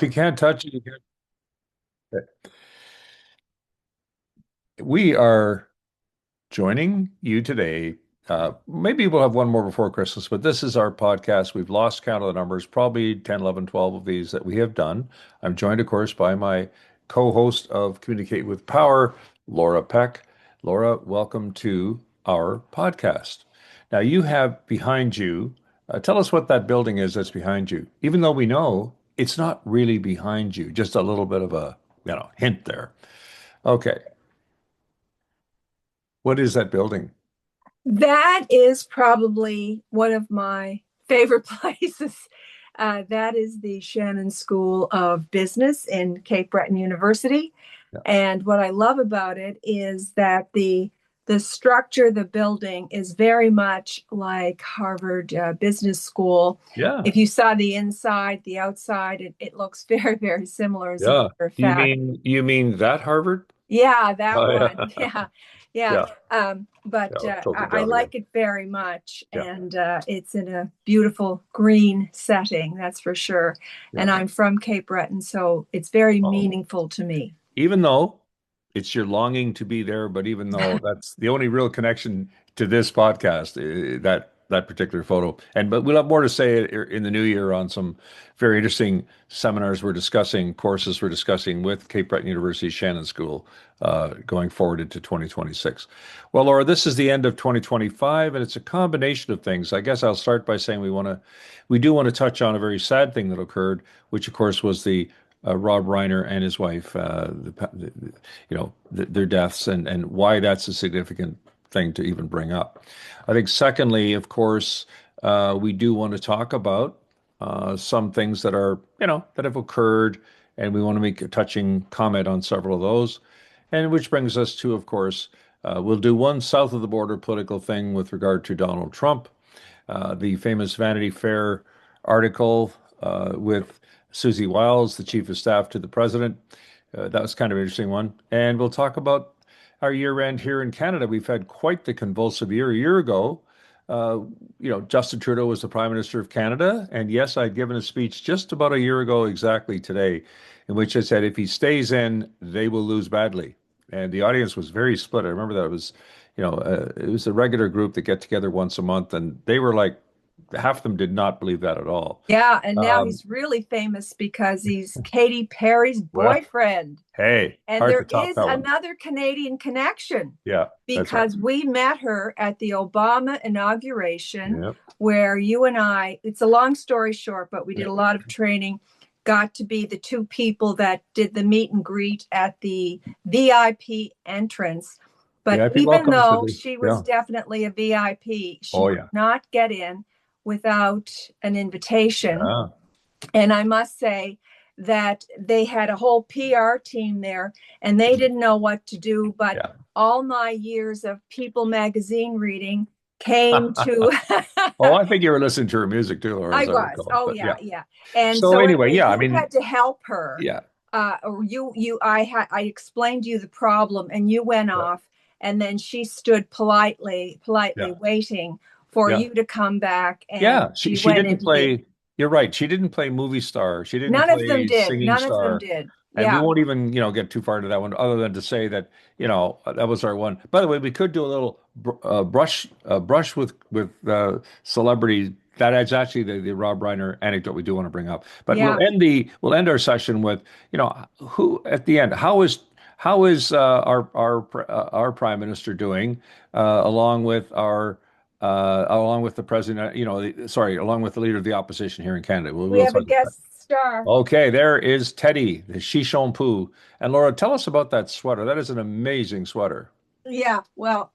If you can't touch it, you can't. We are joining you today. Maybe we'll have one more before Christmas, but this is our podcast. We've lost count of the numbers, probably 10, 11, 12 of these that we have done. I'm joined, of course, by my co-host of Communicate with Power, Laura Peck. Laura, welcome to our podcast. Now, you have behind you, tell us what that building is that's behind you, even though we know it's not really behind you, just a little bit of a, hint there. Okay. What is that building? That is probably one of my favorite places. That is the Shannon School of Business in Cape Breton University. Yeah. And what I love about it is that the structure, the building is very much like Harvard Business School. Yeah. If you saw the inside, the outside, it looks very, very similar as a Yeah. matter of You fact. mean you mean that Harvard? Yeah, that Oh one. yeah. Yeah, yeah. Yeah. But Yeah. Totally I doubt again. like it very much, Yeah. and it's in a beautiful green setting, that's for sure. Yeah. And I'm from Cape Breton, so it's very Oh. meaningful to me. Even though it's your longing to be there, but even though that's the only real connection to this podcast, that particular photo. And but we'll have more to say in the new year on some very interesting seminars we're discussing, courses we're discussing with Cape Breton University Shannon School going forward into 2026. Well, Laura, this is the end of 2025, and it's a combination of things. I guess I'll start by saying we do want to touch on a very sad thing that occurred, which of course was the Rob Reiner and his wife, their deaths and why that's a significant thing to even bring up. I think, secondly, of course, we do want to talk about some things that are, that have occurred, and we want to make a touching comment on several of those. And which brings us to, of course, we'll do one south of the border political thing with regard to Donald Trump, the famous Vanity Fair article with Susie Wliie, the chief of staff to the president. That was kind of an interesting one. And we'll talk about our year end here in Canada. We've had quite the convulsive year. A year ago, uh, Justin Trudeau was the Prime Minister of Canada. And yes, I'd given a speech just about a year ago, exactly today, in which I said, if he stays in, they will lose badly. And the audience was very split. I remember that it was a regular group that get together once a month, and they were like, half of them did not believe that at all. Yeah, and now Um, he's really famous because he's Katy Perry's well, boyfriend. hey, And hard to there top is that one. another Canadian connection Yeah, that's right. because we met her at the Obama inauguration, Yeah, where you and I, it's a long story short, but we did yeah. a lot of training, got to be the two people that did the meet and greet at the VIP entrance. But VIP even welcome to though the, she was yeah. definitely a VIP, she Oh, could yeah. not get in without an invitation. Yeah, And I must say that they had a whole PR team there and they didn't know what to do. But yeah. all my years of People magazine reading came to, Oh, I think you were listening to her music too, Laura, I as I was. recall. Oh, But yeah, yeah. yeah. And So so anyway, anyway, yeah, I you mean, had to help her. yeah, Or I explained to you the problem and you went yeah, off and then she stood politely yeah, waiting for yeah. you to come back and Yeah, she she she went didn't and did. play. You're right. She didn't play movie star. She didn't None of them play did. singing None of them star. did. And we Yeah. won't even, get too far into that one, other than to say that, that was our one. By the way, we could do a little brush with celebrity. That is actually the Rob Reiner anecdote we do want to bring up. But Yeah. we'll end our session with, who at the end, how is our Prime Minister doing, along with along with the president, sorry, along with the leader of the opposition here in Canada. We'll, We we'll have a talk about guest star. that. Okay, there is Teddy, the Shishon. And Laura, tell us about that sweater. That is an amazing sweater. Yeah. Well,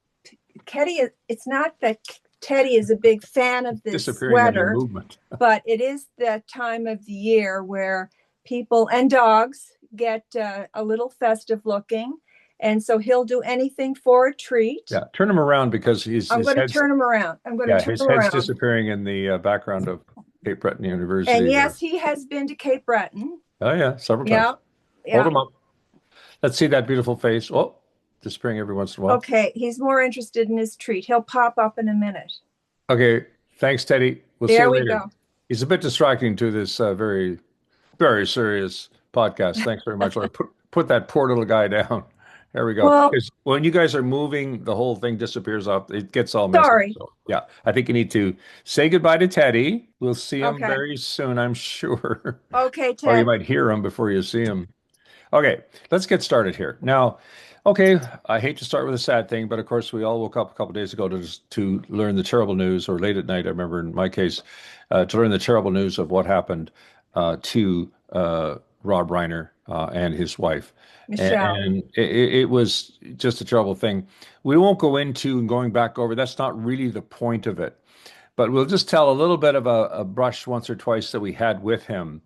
it's not that Teddy is a big fan of this Disappearing in your sweater, movement. but it is that time of the year where people and dogs get a little festive looking. And so he'll do anything for a treat. Yeah, turn him around because his I'm his going to head's turn him around. I'm going to yeah, turn his him head's around. disappearing in the background of Cape Breton And University there. yes, he has been to Cape Breton. Oh yeah, several times. Yeah. Hold Yeah. him up. Let's see that beautiful face. Oh, disappearing every once in a while. Okay. He's more interested in his treat. He'll pop up in a minute. Okay, thanks, Teddy. We'll see There you we later. go. He's a bit distracting to this very Very serious podcast. Thanks very much, Laura. Put that poor little guy down. There we go. Well, Because when you guys are moving, the whole thing disappears off. It gets all messy. sorry. So yeah, I think you need to say goodbye to Teddy. We'll see him Okay. very soon, I'm sure. Okay, Or you Ted. might hear him before you see him. Okay, let's get started here. Now, okay, I hate to start with a sad thing, but of course, we all woke up a couple days ago to learn the terrible news, or late at night, I remember in my case, to learn the terrible news of what happened to Rob Reiner and his wife. Michelle. And it was just a terrible thing. We won't go into and going back over, that's not really the point of it. But we'll just tell a little bit of a brush once or twice that we had with him.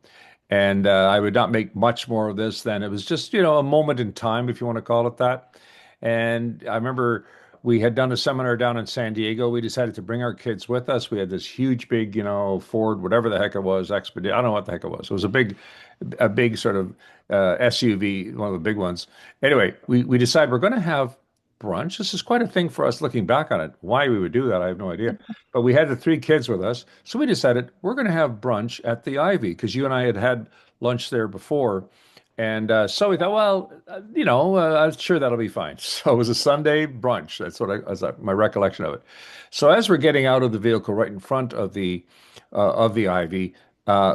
And I would not make much more of this than it was just, a moment in time, if you want to call it that. And I remember we had done a seminar down in San Diego. We decided to bring our kids with us. We had this huge, big, Ford, whatever the heck it was, Expedition. I don't know what the heck it was. It was a big sort of SUV, one of the big ones. Anyway, we decided we're going to have brunch. This is quite a thing for us looking back on it. Why we would do that, I have no idea. But we had the three kids with us. So we decided we're going to have brunch at the Ivy because you and I had lunch there before. And so we thought, well, I'm sure that'll be fine. So it was a Sunday brunch. That's my recollection of it. So as we're getting out of the vehicle right in front of the Ivy,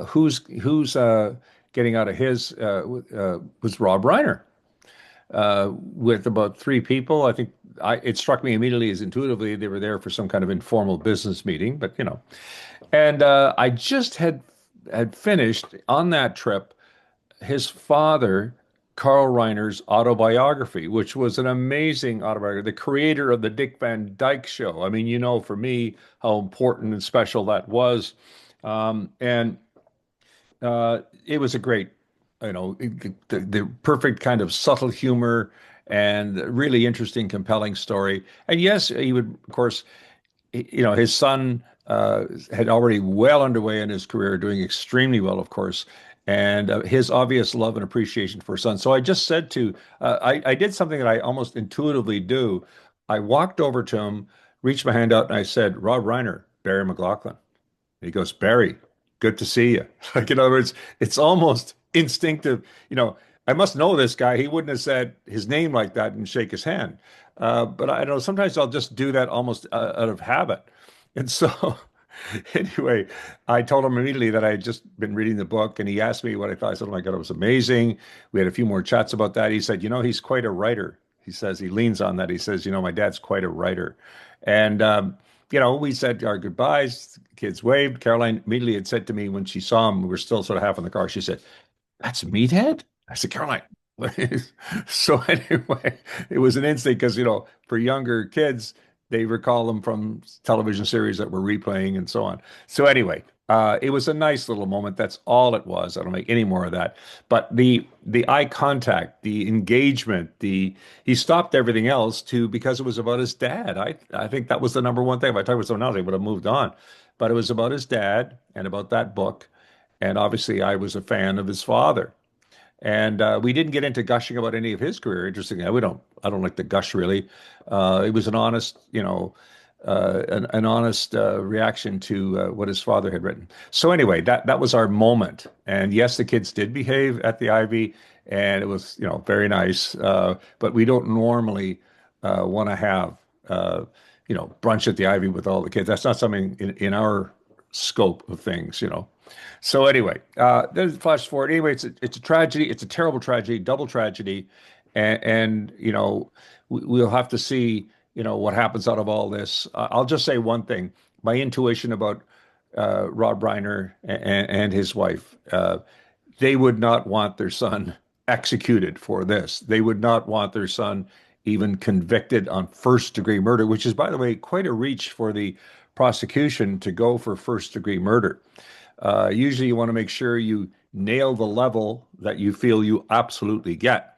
who's getting out of his was Rob Reiner with about three people. I think it struck me immediately as intuitively they were there for some kind of informal business meeting, but and I just had finished on that trip his father, Carl Reiner's autobiography, which was an amazing autobiography, the creator of the Dick Van Dyke Show. I mean, for me how important and special that was, and it was a great, the perfect kind of subtle humor and really interesting, compelling story. And yes, he would, of course, his son had already well underway in his career, doing extremely well, of course, and his obvious love and appreciation for his son. So I just said I did something that I almost intuitively do. I walked over to him, reached my hand out, and I said, Rob Reiner, Barry McLaughlin. And he goes, Barry, good to see you. Like, in other words, it's almost instinctive. I must know this guy. He wouldn't have said his name like that and shake his hand. But I know sometimes I'll just do that almost out of habit. And so, anyway, I told him immediately that I had just been reading the book, and he asked me what I thought. I said, "Oh my God, it was amazing." We had a few more chats about that. He said, "He's quite a writer." He says he leans on that. He says, "My dad's quite a writer," and we said our goodbyes. Kids waved. Caroline immediately had said to me when she saw him, we were still sort of half in the car. She said, "That's Meathead?" I said, "Caroline." So anyway, it was an instinct because for younger kids, they recall them from television series that were replaying and so on. So anyway, it was a nice little moment. That's all it was. I don't make any more of that. But the eye contact, the engagement, he stopped everything else because it was about his dad. I think that was the number one thing. If I talked about someone else, I would have moved on. But it was about his dad and about that book. And obviously, I was a fan of his father. And we didn't get into gushing about any of his career. Interestingly, I don't like to gush really. It was an honest, an honest reaction to what his father had written. So anyway, that was our moment. And yes, the kids did behave at the Ivy, and it was, very nice. But we don't normally want to have, brunch at the Ivy with all the kids. That's not something in our scope of things. So anyway, then flash forward. Anyway, it's a tragedy. It's a terrible tragedy, double tragedy, and we'll have to see what happens out of all this. I'll just say one thing: my intuition about Rob Reiner and his wife. They would not want their son executed for this. They would not want their son even convicted on first degree murder, which is, by the way, quite a reach for the prosecution to go for first degree murder. Usually, you want to make sure you nail the level that you feel you absolutely get.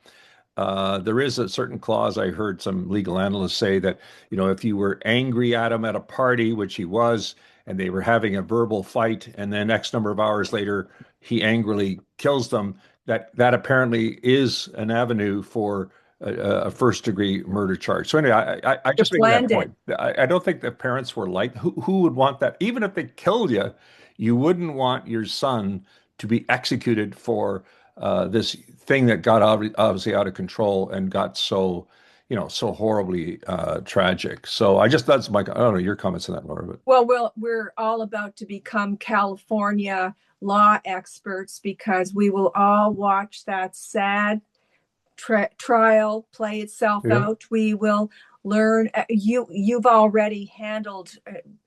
There is a certain clause I heard some legal analysts say that, if you were angry at him at a party, which he was, and they were having a verbal fight, and then X number of hours later, he angrily kills them, that apparently is an avenue for a first degree murder charge. So anyway, I You just make that planned it. point. I don't think the parents were like, who would want that? Even if they killed you, you wouldn't want your son to be executed for this thing that got obviously out of control and got so, so horribly tragic. So that's my, I don't know your comments on that, Laura, but Well, we're all about to become California law experts because we will all watch that sad trial play itself yeah, out. We will learn. You've already handled,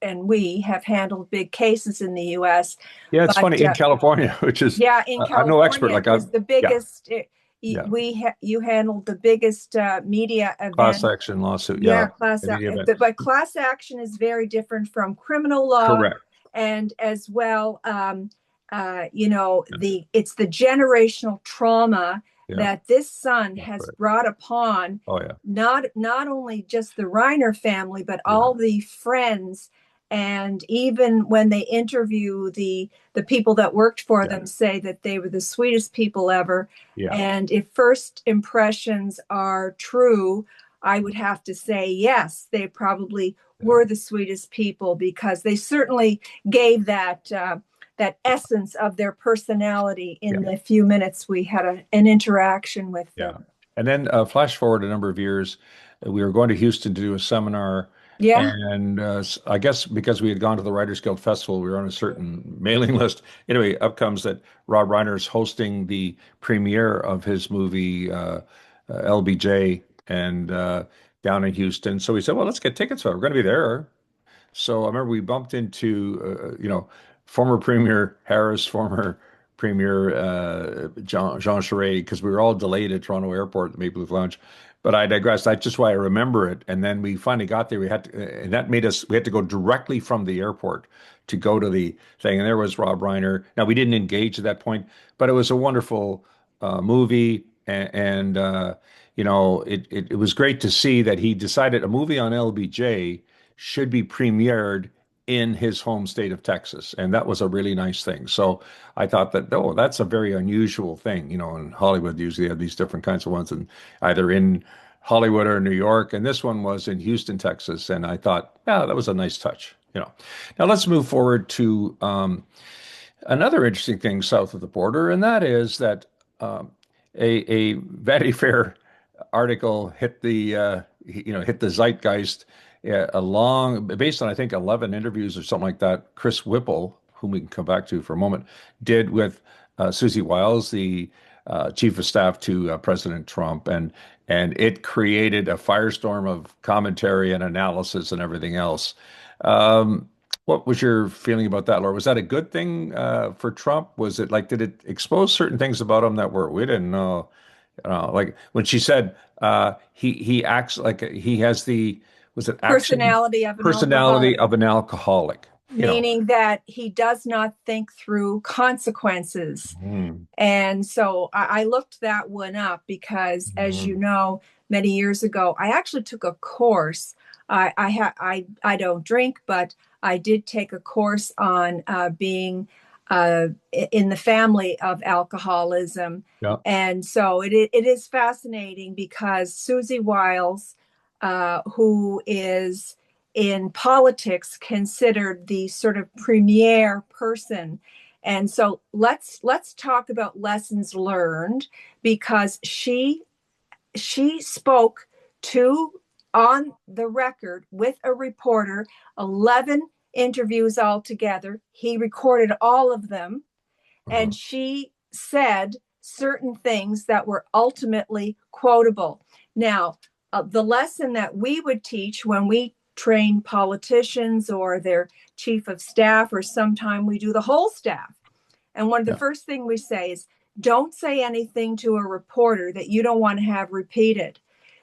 and we have handled big cases in the U.S. yeah, it's But funny in California, which is yeah, in I'm no expert. California, Like it was the yeah, biggest. yeah, You handled the biggest media class event. action lawsuit, yeah, Yeah, in any event, but class action is very different from criminal law, correct. and as well, it's the generational trauma Yeah, that this son that's has right. brought upon Oh yeah, not only just the Reiner family, but yeah, all the friends. And even when they interview the people that worked for yeah, them, say that they were the sweetest people ever. yeah, And if first impressions are true, I would have to say yes, they probably yeah, were the sweetest people because they certainly gave that essence of their personality yeah. in the few minutes we had an interaction with Yeah. them. And then flash forward a number of years, we were going to Houston to do a seminar. Yeah. And I guess because we had gone to the Writers Guild Festival, we were on a certain mailing list. Anyway, up comes that Rob Reiner is hosting the premiere of his movie LBJ and down in Houston. So we said, well, let's get tickets for it. We're going to be there. So I remember we bumped into, former Premier Harris, former Premier Jean Charest, because we were all delayed at Toronto Airport at the Maple Leaf Lounge. But I digress. That's just why I remember it. And then we finally got there. And that made us, we had to go directly from the airport to go to the thing. And there was Rob Reiner. Now, we didn't engage at that point, but it was a wonderful movie. It was great to see that he decided a movie on LBJ should be premiered in his home state of Texas. And that was a really nice thing. So I thought that, oh, that's a very unusual thing. In Hollywood, usually have these different kinds of ones, and either in Hollywood or New York. And this one was in Houston, Texas. And I thought, yeah, that was a nice touch. Now let's move forward to another interesting thing south of the border, and that is that a Vanity Fair article hit the zeitgeist based on I think 11 interviews or something like that. Chris Whipple, whom we can come back to for a moment, did with Susie Wiles, the chief of staff to President Trump, and it created a firestorm of commentary and analysis and everything else. What was your feeling about that, Laura? Was that a good thing for Trump? Was it like, did it expose certain things about him that we didn't know? Like when she said he acts like he has the was it action Personality of an personality alcoholic, of an alcoholic. meaning that he does not think through consequences. Mm, And so I looked that one up because, as you mm, know, many years ago, I actually took a course. I don't drink, but I did take a course on being in the family of alcoholism. yeah, And so it is fascinating because Susie Wiles, who is in politics considered the sort of premier person. And so let's talk about lessons learned because she spoke to on the record with a reporter, 11 interviews altogether. He recorded all of them, uh-huh, and she said certain things that were ultimately quotable. Now, the lesson that we would teach when we train politicians or their chief of staff, or sometime we do the whole staff. And one of the yeah, first things we say is don't say anything to a reporter that you don't want to have repeated.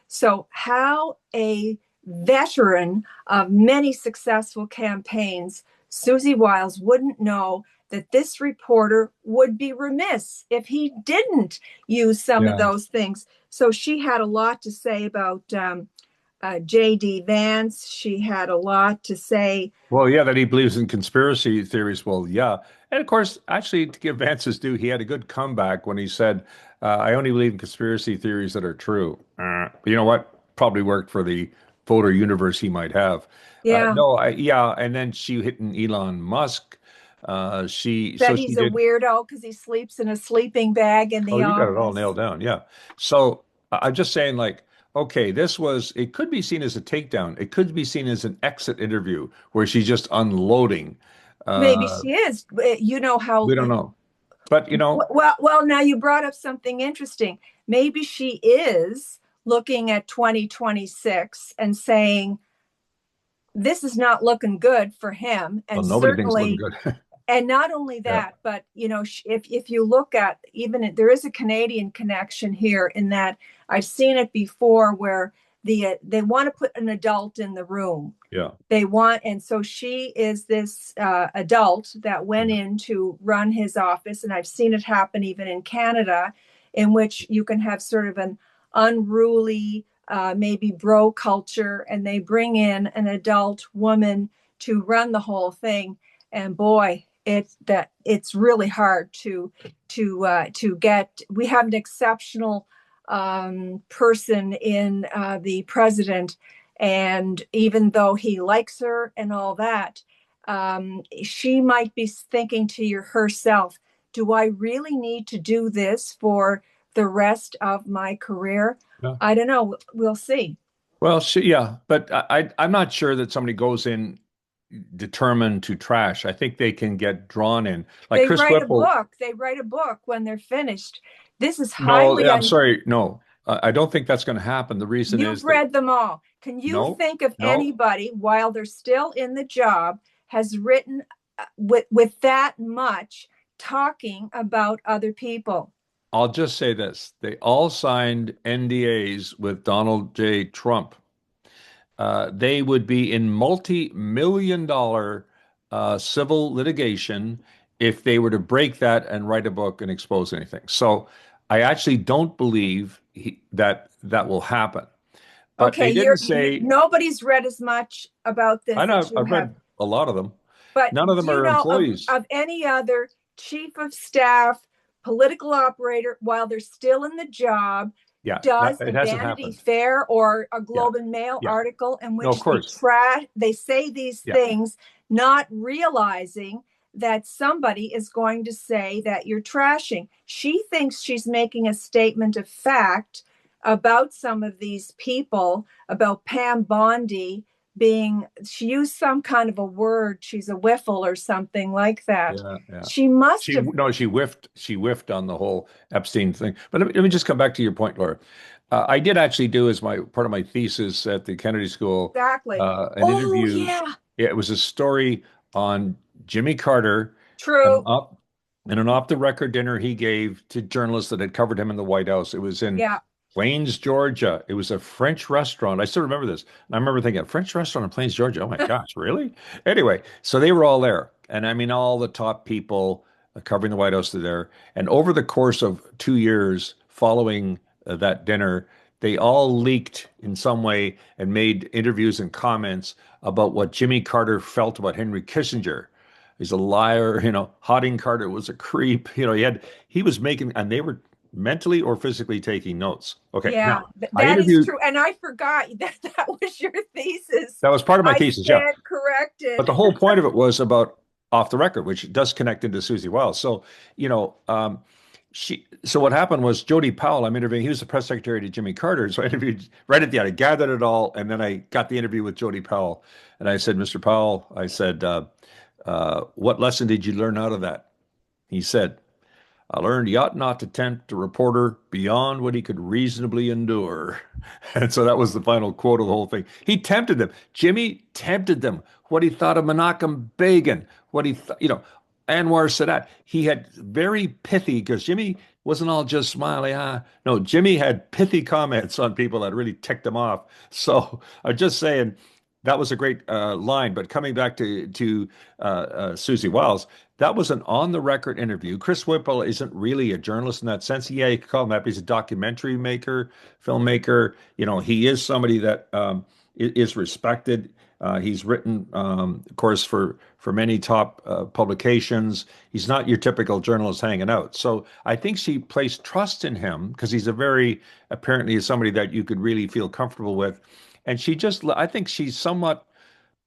So, how a veteran of many successful campaigns, Susie Wiles wouldn't know that this reporter would be remiss if he didn't use some of yeah. those things. So, she had a lot to say about J.D. Vance. She had a lot to say. Well, yeah, that he believes in conspiracy theories. Well, yeah. And of course, actually, to give Vance his due, he had a good comeback when he said, I only believe in conspiracy theories that are true. You know what? Probably worked for the voter universe he might have. Yeah. No, yeah. And then she hit an Elon Musk. That She he's a did. weirdo because he sleeps in a sleeping bag in Oh, the you got it all office. nailed down. Yeah. So I'm just saying, like, okay, it could be seen as a takedown. It could be seen as an exit interview where she's just unloading. Maybe Uh, she is. You know we how don't know. But, well, now you brought up something interesting. Maybe she is looking at 2026 and saying, this is not looking good for him. well, And nobody thinks it's looking certainly, good. and not only Yeah. that, but if you look at even there is a Canadian connection here in that I've seen it before where they want to put an adult in the room. Yeah. They want, and so she is this adult that went Yeah. in to run his office, and I've seen it happen even in Canada, in which you can have sort of an unruly, maybe bro culture, and they bring in an adult woman to run the whole thing. And boy, it's really hard to get. We have an exceptional person in the president, and even though he likes her and all that, she might be thinking to herself, do I really need to do this for the rest of my career? Yeah. I don't know. We'll see. Well, yeah, but I'm not sure that somebody goes in determined to trash. I think they can get drawn in. Like They Chris write a Whipple. book. They write a book when they're finished. This is No, highly I'm un. sorry. No, I don't think that's going to happen. The reason You've is that read them all. Can you no, think of no. anybody while they're still in the job has written with that much talking about other people? I'll just say this. They all signed NDAs with Donald J. Trump. They would be in multi-million dollar civil litigation if they were to break that and write a book and expose anything. So I actually don't believe that that will happen. But Okay, they didn't say, nobody's read as much about I this know as you I've have. read a lot of them. But None of do them you are know employees. of any other chief of staff, political operator, while they're still in the job, Yeah, that does a it hasn't Vanity happened. Fair or a Yeah, Globe and Mail yeah. article in No, of which course. they say these Yeah, things, not realizing that somebody is going to say that you're trashing? She thinks she's making a statement of fact about some of these people, about Pam Bondi being, she used some kind of a word, she's a wiffle or something like that. yeah, yeah. She must She have. no, she whiffed on the whole Epstein thing. But let me just come back to your point, Laura. I did actually do as my part of my thesis at the Kennedy School, Exactly. an Oh, interview. yeah. Yeah, it was a story on Jimmy Carter and True. an off the record dinner he gave to journalists that had covered him in the White House. It was in Yeah. Plains, Georgia. It was a French restaurant. I still remember this. And I remember thinking, a French restaurant in Plains, Georgia. Oh my gosh, really? Anyway, so they were all there. And I mean, all the top people covering the White House were there. And over the course of 2 years following that dinner, they all leaked in some way and made interviews and comments about what Jimmy Carter felt about Henry Kissinger. He's a liar, Hotting Carter was a creep. He was making, and they were mentally or physically taking notes. Okay, Yeah, now I that is interviewed, true. And I forgot that was your thesis. that was part of my I thesis, yeah. stand But corrected. the whole point of it was about off the record, which does connect into Susie Wiles. So, so what happened was Jody Powell, I'm interviewing, he was the press secretary to Jimmy Carter. So I interviewed right at the end, I gathered it all, and then I got the interview with Jody Powell. And I said, Mr. Powell, I said, what lesson did you learn out of that? He said, I learned he ought not to tempt a reporter beyond what he could reasonably endure. And so that was the final quote of the whole thing. He tempted them. Jimmy tempted them. What he thought of Menachem Begin, what he thought, Anwar Sadat. He had very pithy, because Jimmy wasn't all just smiley. No, Jimmy had pithy comments on people that really ticked him off. So I'm just saying that was a great line. But coming back to Susie Wiles, that was an on the record interview. Chris Whipple isn't really a journalist in that sense. Yeah, you could call him that. He's a documentary maker, filmmaker. He is somebody that is respected. He's written, of course, for many top publications. He's not your typical journalist hanging out. So I think she placed trust in him because he's apparently somebody that you could really feel comfortable with. And I think she somewhat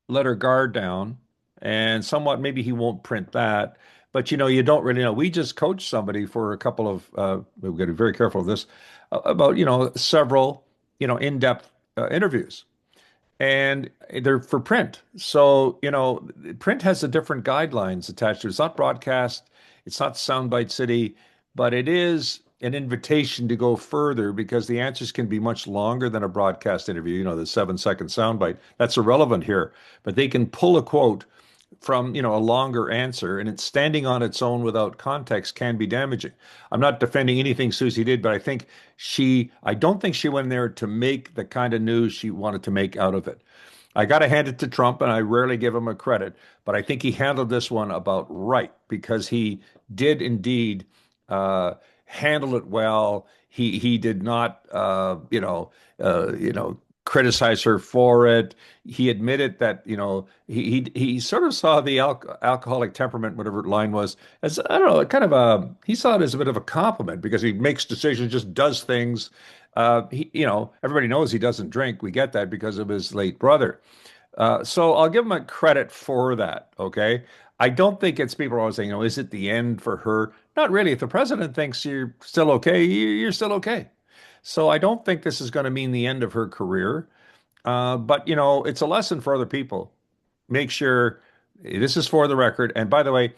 let her guard down and somewhat maybe he won't print that. But you don't really know. We just coached somebody for a couple of we've got to be very careful of this about several in-depth interviews, and they're for print. So, print has a different guidelines attached to it. It's not broadcast, it's not soundbite city, but it is an invitation to go further because the answers can be much longer than a broadcast interview, the 7-second soundbite. That's irrelevant here, but they can pull a quote from, a longer answer, and it's standing on its own without context can be damaging. I'm not defending anything Susie did, but I don't think she went there to make the kind of news she wanted to make out of it. I got to hand it to Trump, and I rarely give him a credit, but I think he handled this one about right because he did indeed handle it well. He did not, criticize her for it. He admitted that he sort of saw the alcoholic temperament, whatever line was, as I don't know, kind of he saw it as a bit of a compliment because he makes decisions, just does things. Everybody knows he doesn't drink. We get that because of his late brother. So I'll give him a credit for that. Okay. I don't think it's people are always saying, is it the end for her? Not really. If the president thinks you're still okay, you're still okay. So I don't think this is going to mean the end of her career. But it's a lesson for other people. Make sure this is for the record. And by the way,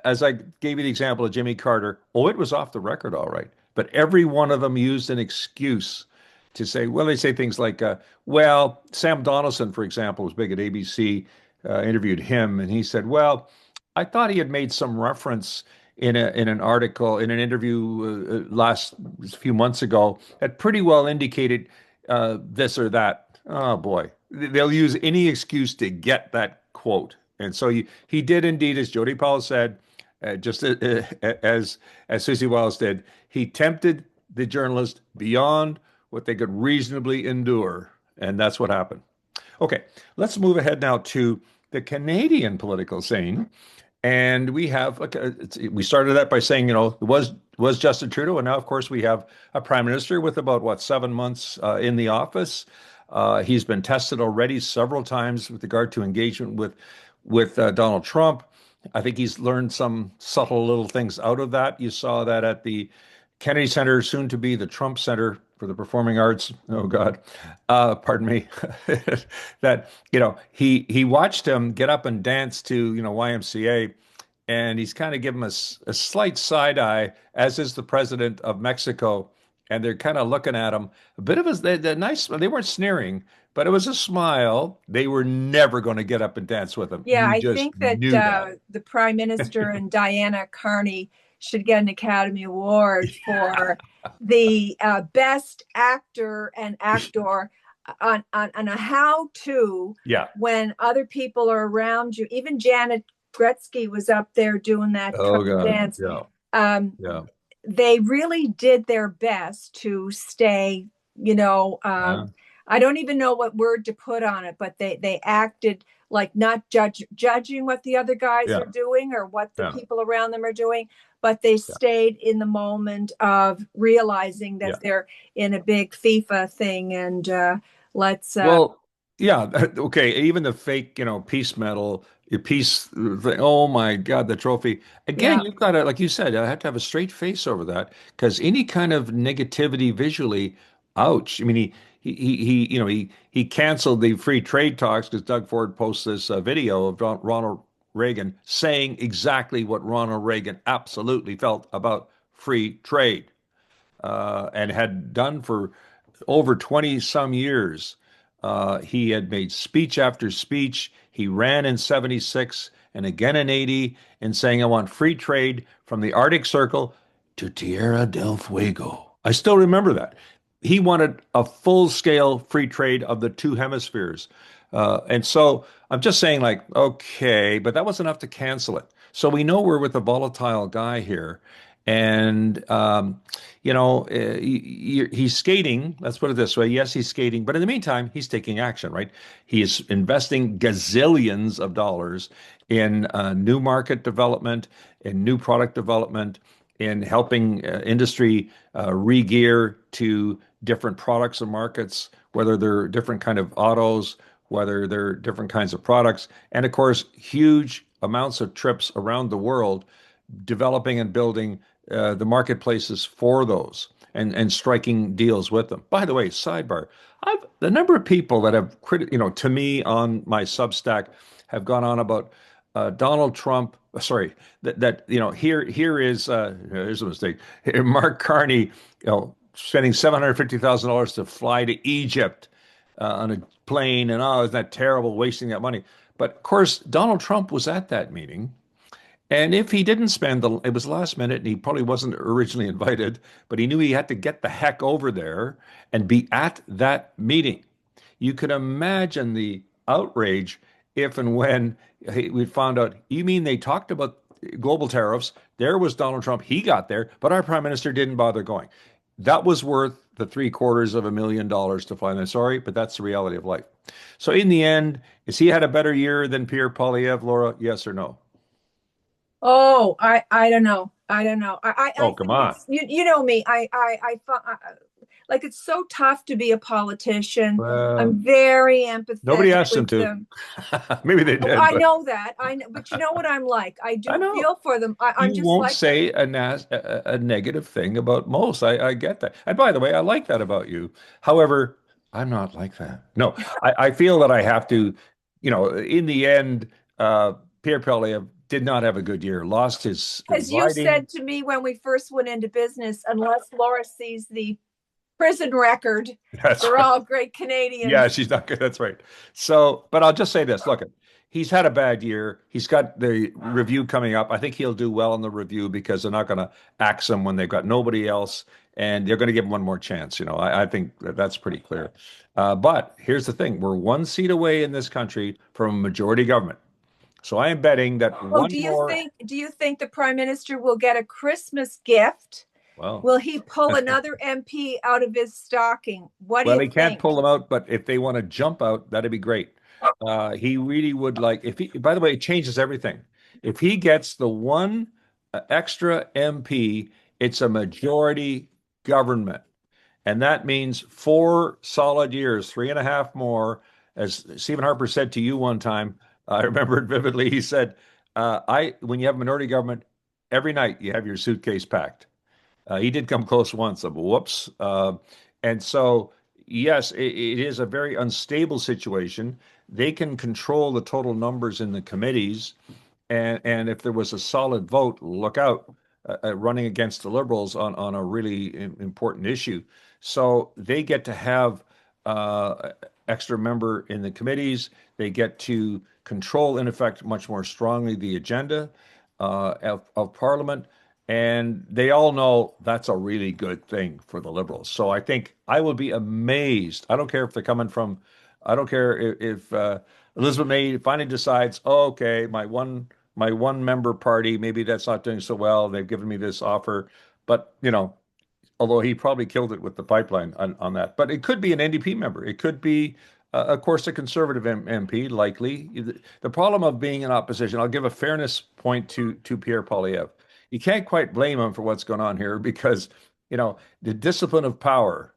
as I gave you the example of Jimmy Carter, it was off the record, all right. But every one of them used an excuse to say, well, they say things like, Sam Donaldson, for example, was big at ABC, interviewed him, and he said, well, I thought he had made some reference in an article, in an interview last a few months ago that pretty well indicated this or that. Oh boy, they'll use any excuse to get that quote. And so he did indeed, as Jody Powell said, just as Susie Wiles did, he tempted the journalist beyond what they could reasonably endure, and that's what happened. Okay, let's move ahead now to the Canadian political scene. And we started that by saying, it was Justin Trudeau, and now, of course, we have a prime minister with about 7 months in the office. He's been tested already several times with regard to engagement with Donald Trump. I think he's learned some subtle little things out of that. You saw that at the Kennedy Center, soon to be the Trump Center for the Performing Arts. Oh God, pardon me. That he watched him get up and dance to YMCA, and he's kind of given us a slight side eye, as is the president of Mexico, and they're kind of looking at him a bit of a nice. They weren't sneering, but it was a smile. They were never going to get up and dance with him. Yeah, You I just think that knew that. the Prime Minister and Diana Carney should get an Academy Award for the best actor and actor on a how to Yeah. when other people are around you. Even Janet Gretzky was up there doing that Oh Trump God. dance. Yeah. Um, Yeah. they really did their best to stay, Yeah. I don't even know what word to put on it, but they acted like not judging what the other guys are Yeah. doing or what the Yeah. people around them are doing, but they Yeah. stayed in the moment of realizing that Yeah. they're in a big FIFA thing, and let's Well, yeah, okay. Even the fake, peace medal, your peace thing. Oh my God, the trophy. Again, yeah, you've got to, like you said, I have to have a straight face over that because any kind of negativity visually, ouch. I mean, he canceled the free trade talks because Doug Ford posts this video of Ronald Reagan saying exactly what Ronald Reagan absolutely felt about free trade, and had done for over 20 some years. He had made speech after speech. He ran in 76 and again in 80 and saying, I want free trade from the Arctic Circle to Tierra del Fuego. I still remember that. He wanted a full scale free trade of the two hemispheres. And so I'm just saying, like, okay, but that was enough to cancel it. So we know we're with a volatile guy here. And he's skating. Let's put it this way. Yes, he's skating, but in the meantime, he's taking action, right? He is investing gazillions of dollars in new market development, in new product development, in helping industry re-gear to different products and markets, whether they're different kind of autos whether they're different kinds of products, and of course, huge amounts of trips around the world, developing and building the marketplaces for those and striking deals with them. By the way, sidebar, the number of people that have to me on my Substack have gone on about Donald Trump. Sorry, here is here's a mistake. Mark Carney, spending $750,000 to fly to Egypt on a plane, and oh, isn't that terrible, wasting that money? But of course, Donald Trump was at that meeting. And if he didn't it was last minute and he probably wasn't originally invited, but he knew he had to get the heck over there and be at that meeting. You could imagine the outrage if and when we found out, you mean they talked about global tariffs? There was Donald Trump. He got there, but our prime minister didn't bother going. That was worth the $750,000 to fly there. Sorry, but that's the reality of life. So in the end, has he had a better year than Pierre Poilievre, Laura? Yes or no? Oh, I don't know. I don't know. I Oh, come think on. it's you know me. Like it's so tough to be a politician. Well, I'm very nobody empathetic asked him with to. them. Maybe they Oh, did, I but know that. I know, but you know what I'm like. I I do know. feel for them. I'm You just won't like them. say a negative thing about most. I get that. And by the way, I like that about you. However, I'm not like that. No, I feel that I have to, in the end, Pierre Poilievre did not have a good year, lost his As you riding. said to me when we first went into business, unless Laura sees the prison record, That's they're right. all great Yeah, Canadians. she's not good. That's right. So, but I'll just say this. Look, he's had a bad year. He's got the review coming up. I think he'll do well in the review because they're not going to axe him when they've got nobody else, and they're going to give him one more chance. I think that's pretty clear. But here's the thing: we're one seat away in this country from a majority government. So I am betting that Oh, one more. do you think the prime minister will get a Christmas gift? Well, Will he pull another MP out of his stocking? What do well, you he can't think? pull them out, but if they want to jump out, that'd be great. He really would like if he, by the way, it changes everything. If he gets the one extra MP, it's a majority government. And that means 4 solid years, 3.5 more. As Stephen Harper said to you one time, I remember it vividly. He said, when you have a minority government, every night you have your suitcase packed. He did come close once, but whoops. And so, yes, it is a very unstable situation. They can control the total numbers in the committees, and if there was a solid vote, look out, running against the Liberals on a really important issue. So they get to have extra member in the committees. They get to control, in effect, much more strongly the agenda of Parliament. And they all know that's a really good thing for the Liberals. So I think I will be amazed. I don't care if they're coming from, I don't care if Elizabeth May finally decides, oh, okay, my one member party, maybe that's not doing so well. They've given me this offer. But, although he probably killed it with the pipeline on that. But it could be an NDP member. It could be, of course, a conservative MP, likely. The problem of being in opposition, I'll give a fairness point to Pierre Poilievre. You can't quite blame him for what's going on here because, the discipline of power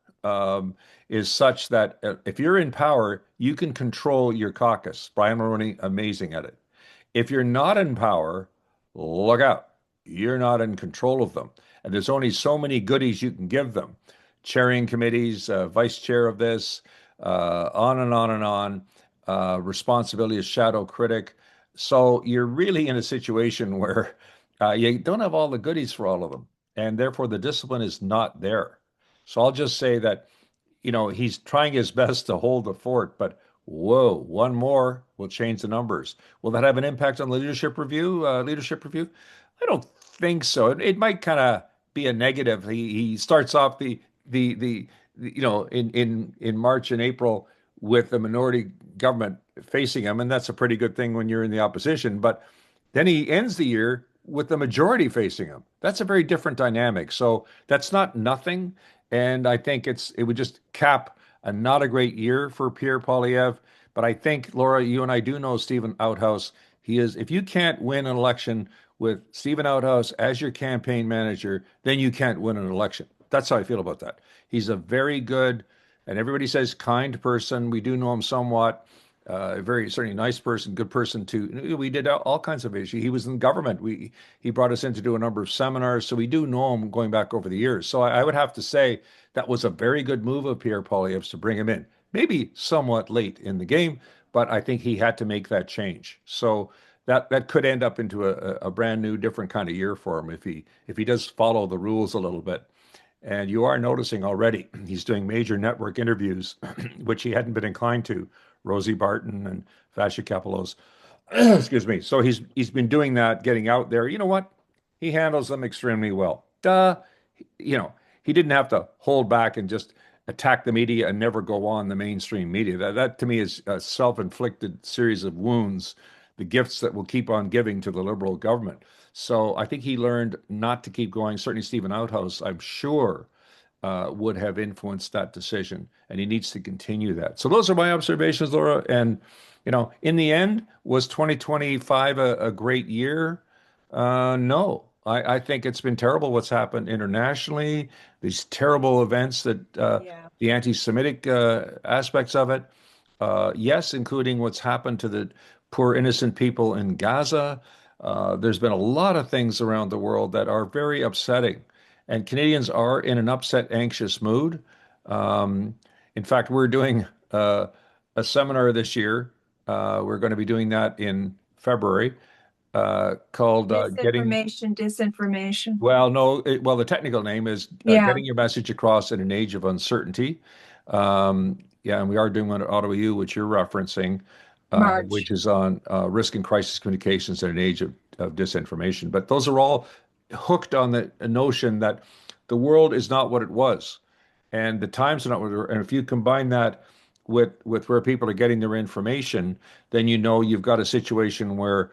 is such that if you're in power, you can control your caucus. Brian Mulroney, amazing at it. If you're not in power, look out. You're not in control of them. And there's only so many goodies you can give them. Chairing committees, vice chair of this, on and on and on. Responsibility as shadow critic. So you're really in a situation where you don't have all the goodies for all of them. And therefore, the discipline is not there. So I'll just say that he's trying his best to hold the fort, but whoa, one more will change the numbers. Will that have an impact on the leadership review? Leadership review? I don't think so. It might kind of be a negative. He starts off in March and April with the minority government facing him, and that's a pretty good thing when you're in the opposition. But then he ends the year with the majority facing him. That's a very different dynamic. So that's not nothing. And I think it would just cap a not a great year for Pierre Poilievre. But I think, Laura, you and I do know Stephen Outhouse. If you can't win an election with Stephen Outhouse as your campaign manager, then you can't win an election. That's how I feel about that. He's a very good, and everybody says kind person. We do know him somewhat. very certainly nice person, good person to. We did all kinds of issues. He was in government. He brought us in to do a number of seminars, so we do know him going back over the years. So I would have to say that was a very good move of Pierre Poilievre's to bring him in. Maybe somewhat late in the game, but I think he had to make that change. So that could end up into a brand new, different kind of year for him if he does follow the rules a little bit. And you are noticing already he's doing major network interviews, which he hadn't been inclined to. Rosie Barton and Fascia Capelos. Excuse me. So he's been doing that, getting out there. You know what? He handles them extremely well. He didn't have to hold back and just attack the media and never go on the mainstream media. That to me is a self-inflicted series of wounds, the gifts that will keep on giving to the Liberal government. So I think he learned not to keep going. Certainly Stephen Outhouse, I'm sure, would have influenced that decision, and he needs to continue that. So those are my observations, Laura. And in the end, was 2025 a great year? No, I think it's been terrible what's happened internationally. These terrible events that Yeah. the anti-Semitic aspects of it. Yes, including what's happened to the poor innocent people in Gaza. There's been a lot of things around the world that are very upsetting, and Canadians are in an upset, anxious mood. Um, in fact, we're doing a seminar this year. We're going to be doing that in February, called Getting. Misinformation, disinformation. Well, no, the technical name is Yeah. Getting Your Message Across in an Age of Uncertainty. Yeah, and we are doing one at Ottawa U, which you're referencing, which March. is on risk and crisis communications in an age of disinformation. But those are all hooked on the notion that the world is not what it was, and the times are not what they were. And if you combine that with where people are getting their information, then you've got a situation where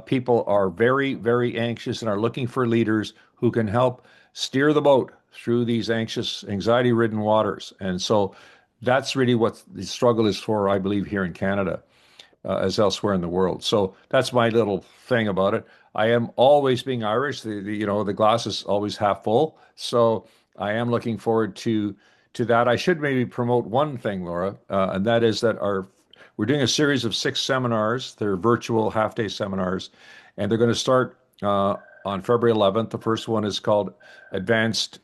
people are very, very anxious and are looking for leaders who can help steer the boat through these anxious, anxiety-ridden waters. And so that's really what the struggle is for, I believe, here in Canada, as elsewhere in the world. So that's my little thing about it. I am always being Irish. The glass is always half full. So I am looking forward to that. I should maybe promote one thing, Laura, and that is that we're doing a series of 6 seminars. They're virtual half-day seminars, and they're going to start on February 11th. The first one is called Advanced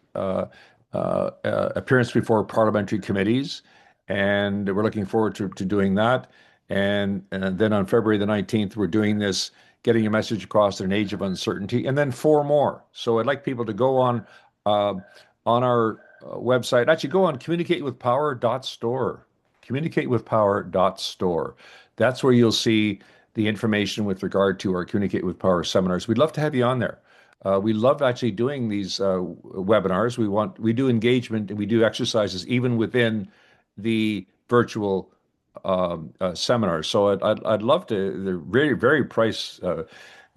Appearance Before Parliamentary Committees, and we're looking forward to doing that. And then on February the 19th, we're doing this Getting Your Message Across in an Age of Uncertainty, and then 4 more. So I'd like people to go on our website. Actually, go on communicatewithpower.store. Communicatewithpower.store. That's where you'll see the information with regard to our Communicate with Power seminars. We'd love to have you on there. We love actually doing these webinars. We do engagement and we do exercises even within the virtual seminars. So I'd love to. They're very, very price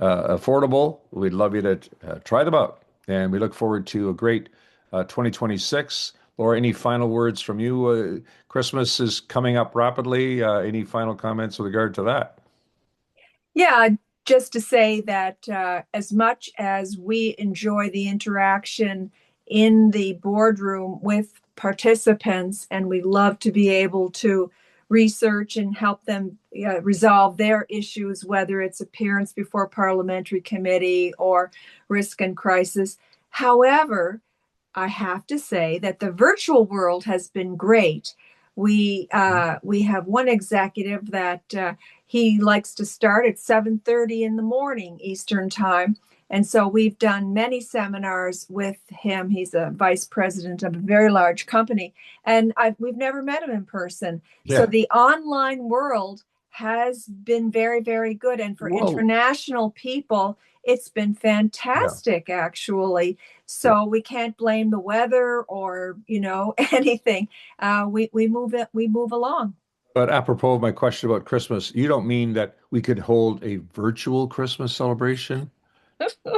affordable. We'd love you to try them out, and we look forward to a great 2026. Laura, any final words from you? Christmas is coming up rapidly. Any final comments with regard to that? Yeah, just to say that as much as we enjoy the interaction in the boardroom with participants, and we love to be able to research and help them resolve their issues, whether it's appearance before parliamentary committee or risk and crisis. However, I have to say that the virtual world has been great. We have one executive that he likes to start at 7:30 in the morning Eastern time, and so we've done many seminars with him. He's a vice president of a very large company, and we've never met him in person. So Yeah. the online world has been very, very good, and for Whoa. international people, it's been Yeah. fantastic, actually. Yeah. So we can't blame the weather or anything. We move along. But apropos of my question about Christmas, you don't mean that we could hold a virtual Christmas celebration?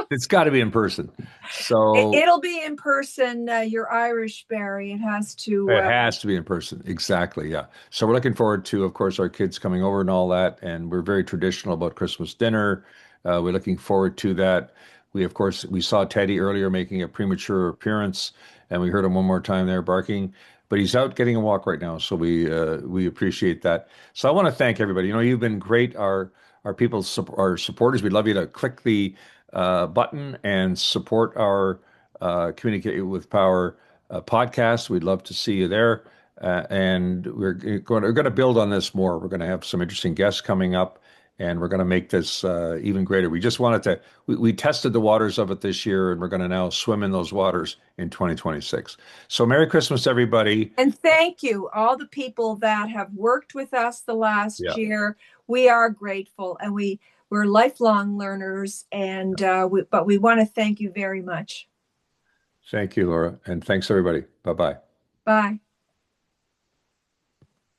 It's got to be in person. So It'll be in person. You're Irish, Barry. It has to. it has to be in person. Exactly. Yeah. So we're looking forward to, of course, our kids coming over and all that. And we're very traditional about Christmas dinner. We're looking forward to that. Of course, we saw Teddy earlier making a premature appearance, and we heard him one more time there barking. but he's out getting a walk right now, so we appreciate that. So I want to thank everybody. You've been great. Our people, our supporters. We'd love you to click the button and support our Communicate with Power podcast. We'd love to see you there. And we're going to build on this more. We're going to have some interesting guests coming up, and we're going to make this even greater. We just wanted to, we tested the waters of it this year, and we're going to now swim in those waters in 2026. So Merry Christmas, everybody. And thank you, all the people that have worked with us the last Yeah. year. We are grateful, and we're lifelong learners, and but we want to thank you very much. Thank you, Laura. And thanks, everybody. Bye bye. Bye.